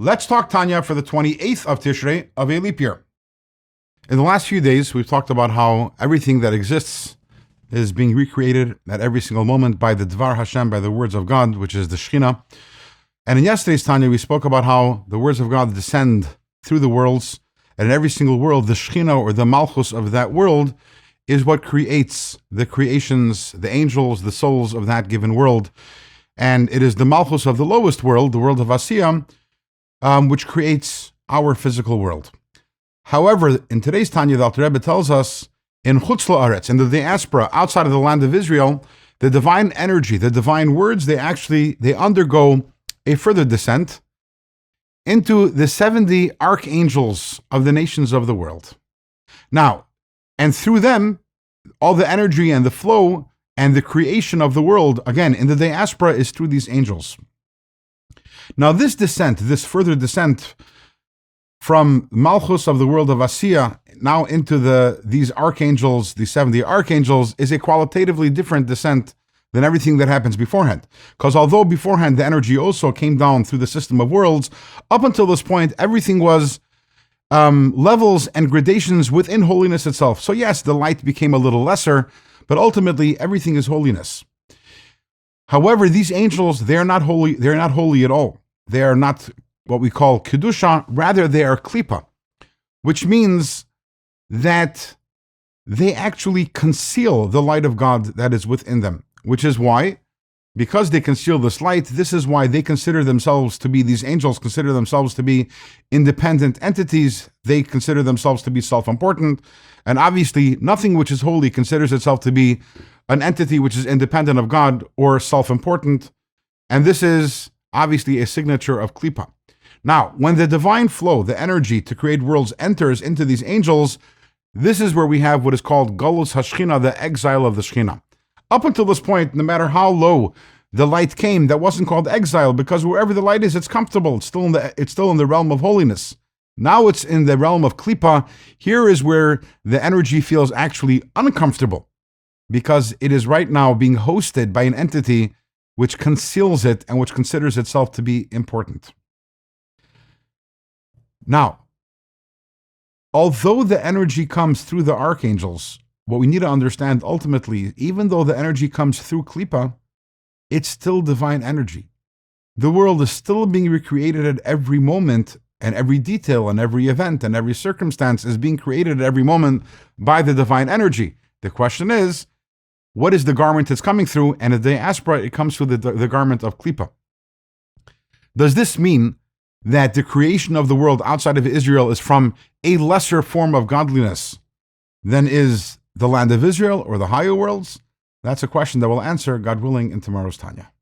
Let's talk Tanya for the 28th of Tishrei of a leap year. In the last few days, we've talked about how everything that exists is being recreated at every single moment by the Dvar Hashem, by the words of God, which is the Shekhinah. And in yesterday's Tanya, we spoke about how the words of God descend through the worlds, and in every single world, the Shekhinah or the Malchus of that world is what creates the creations, the angels, the souls of that given world. And it is the Malchus of the lowest world, the world of Asiya, which creates our physical world. However, in today's Tanya, the Alter Rebbe tells us, in Chutz La'aretz, in the Diaspora, outside of the land of Israel, the divine energy, the divine words, they undergo a further descent into the 70 archangels of the nations of the world. Now, and through them, all the energy and the flow and the creation of the world, again, in the Diaspora, is through these angels. Now, this descent, this further descent from Malchus of the world of Asiya now into these archangels, these 70 archangels, is a qualitatively different descent than everything that happens beforehand. Because although beforehand the energy also came down through the system of worlds, up until this point, everything was levels and gradations within holiness itself. So yes, the light became a little lesser, but ultimately everything is holiness. However, these angels, they're not holy at all. They are not what we call Kedusha, rather they are Klipa, which means that they actually conceal the light of God that is within them, which is why, because they conceal this light, this is why they consider themselves to be, these angels consider themselves to be independent entities. They consider themselves to be self-important, and obviously nothing which is holy considers itself to be an entity which is independent of God or self-important, and this is obviously a signature of Klipa. Now, when the divine flow, the energy to create worlds, enters into these angels, this is where we have what is called Galus HaShechina, the exile of the Shekhinah. Up until this point, no matter how low the light came, that wasn't called exile, because wherever the light is, it's comfortable. It's still in the realm of holiness. Now it's in the realm of Klipa. Here is where the energy feels actually uncomfortable, because it is right now being hosted by an entity which conceals it and which considers itself to be important. Now, although the energy comes through the archangels, what we need to understand ultimately, even though the energy comes through Klipa, it's still divine energy. The world is still being recreated at every moment, and every detail and every event and every circumstance is being created at every moment by the divine energy. The question is, what is the garment it's coming through? And in the Diaspora, it comes through the garment of Klipa. Does this mean that the creation of the world outside of Israel is from a lesser form of godliness than is the land of Israel or the higher worlds? That's a question that we'll answer, God willing, in tomorrow's Tanya.